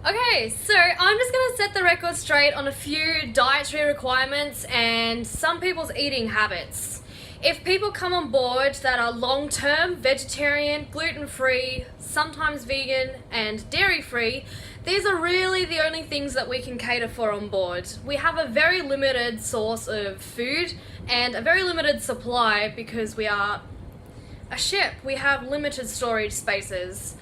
Okay, so I'm just going to set the record straight on a few dietary requirements and some people's eating habits. If people come on board that are long-term vegetarian, gluten-free, sometimes vegan, and dairy-free, these are really the only things that we can cater for on board. We have a very limited source of food and a very limited supply because we are a ship. We have limited storage spaces.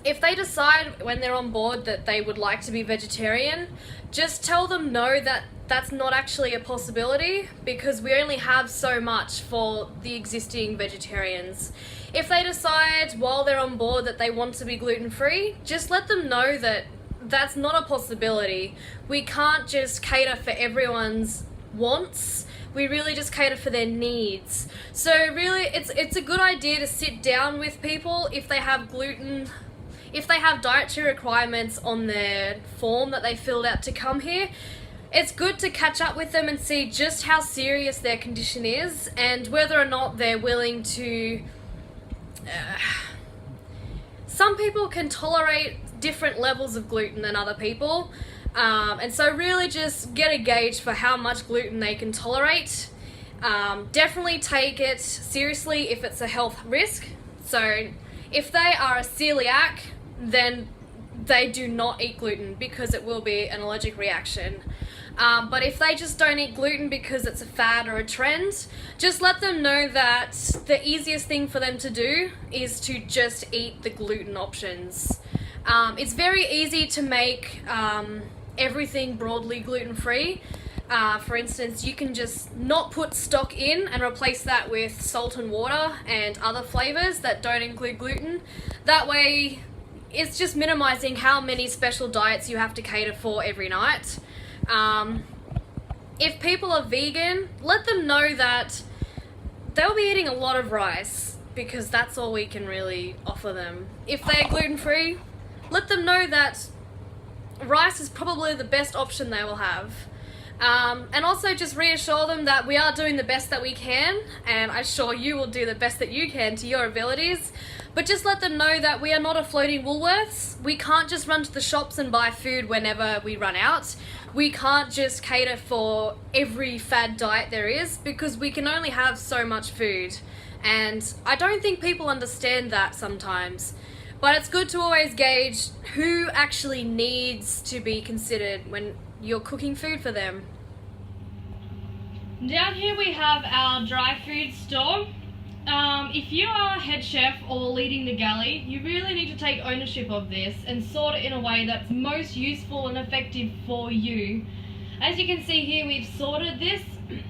If they decide when they're on board that they would like to be vegetarian, just tell them no, that that's not actually a possibility because we only have so much for the existing vegetarians. If they decide while they're on board that they want to be gluten-free, just let them know that that's not a possibility. We can't just cater for everyone's wants. We really just cater for their needs. So really, it's a good idea to sit down with people if they have dietary requirements on their form that they filled out to come here. It's good to catch up with them and see just how serious their condition is and whether or not they're willing to... Some people can tolerate different levels of gluten than other people, and so really just get a gauge for how much gluten they can tolerate. Definitely take it seriously if it's a health risk. So if they are a celiac, then they do not eat gluten because it will be an allergic reaction. But if they just don't eat gluten because it's a fad or a trend, just let them know that the easiest thing for them to do is to just eat the gluten options. It's very easy to make everything broadly gluten-free. For instance, you can just not put stock in and replace that with salt and water and other flavors that don't include gluten. That way, it's just minimizing how many special diets you have to cater for every night. If people are vegan, let them know that they'll be eating a lot of rice because that's all we can really offer them. If they're gluten-free, let them know that rice is probably the best option they will have. And also just reassure them that we are doing the best that we can, and I'm sure you will do the best that you can to your abilities. But just let them know that we are not a floating Woolworths. We can't just run to the shops and buy food whenever we run out. We can't just cater for every fad diet there is because we can only have so much food. And I don't think people understand that sometimes. But it's good to always gauge who actually needs to be considered when you're cooking food for them. Down here we have our dry food store. If you are head chef or leading the galley, you really need to take ownership of this and sort it in a way that's most useful and effective for you. As you can see here, we've sorted this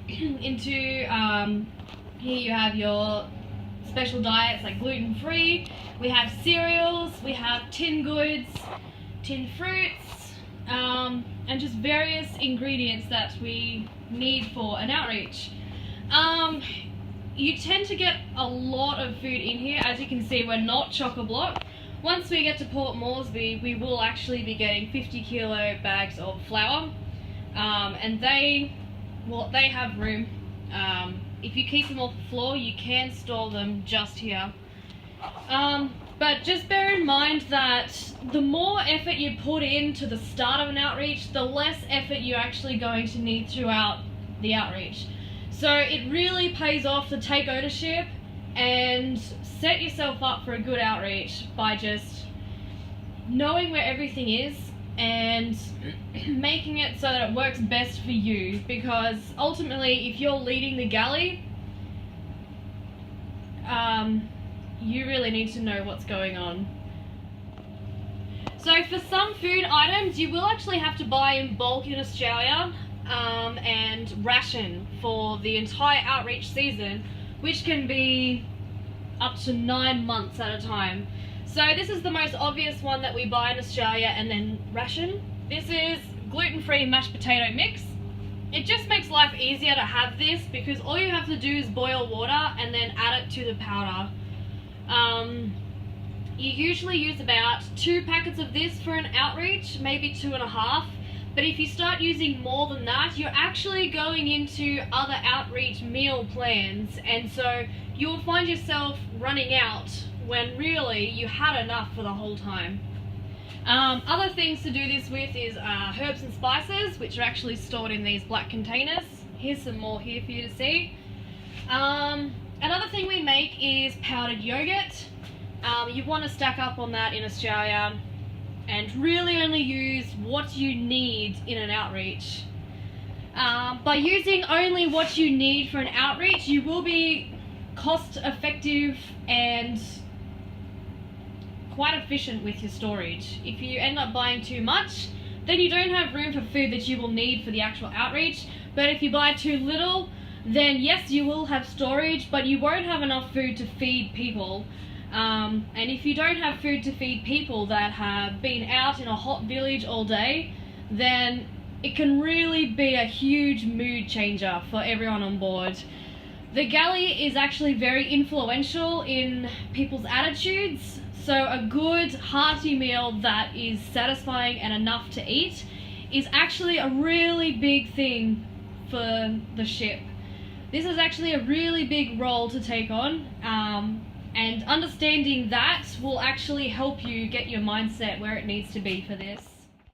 into, here you have your special diets like gluten-free, we have cereals, we have tinned goods, tinned fruits, and just various ingredients that we need for an outreach. You tend to get a lot of food in here. As you can see, we're not chock-a-block. Once we get to Port Moresby, we will actually be getting 50 kilo bags of flour, and they have room. If you keep them off the floor, you can store them just here. But just bear in mind that the more effort you put into the start of an outreach, the less effort you're actually going to need throughout the outreach. So it really pays off to take ownership and set yourself up for a good outreach by just knowing where everything is and making it so that it works best for you, because ultimately if you're leading the galley, you really need to know what's going on. So for some food items you will actually have to buy in bulk in Australia and ration for the entire outreach season, which can be up to 9 months at a time. So this is the most obvious one that we buy in Australia and then ration. This is gluten-free mashed potato mix. It just makes life easier to have this because all you have to do is boil water and then add it to the powder. You usually use about 2 packets of this for an outreach, maybe 2.5. But if you start using more than that, you're actually going into other outreach meal plans, and so you'll find yourself running out when really you had enough for the whole time. Other things to do this with is herbs and spices, which are actually stored in these black containers. Here's some more here for you to see. Another thing we make is powdered yogurt. You want to stack up on that in Australia and really only use what you need in an outreach. By using only what you need for an outreach, you will be cost effective and quite efficient with your storage. If you end up buying too much, then you don't have room for food that you will need for the actual outreach. But if you buy too little, then yes, you will have storage, but you won't have enough food to feed people. And if you don't have food to feed people that have been out in a hot village all day, then it can really be a huge mood changer for everyone on board. The galley is actually very influential in people's attitudes, so a good hearty meal that is satisfying and enough to eat is actually a really big thing for the ship. This is actually a really big role to take on, and understanding that will actually help you get your mindset where it needs to be for this.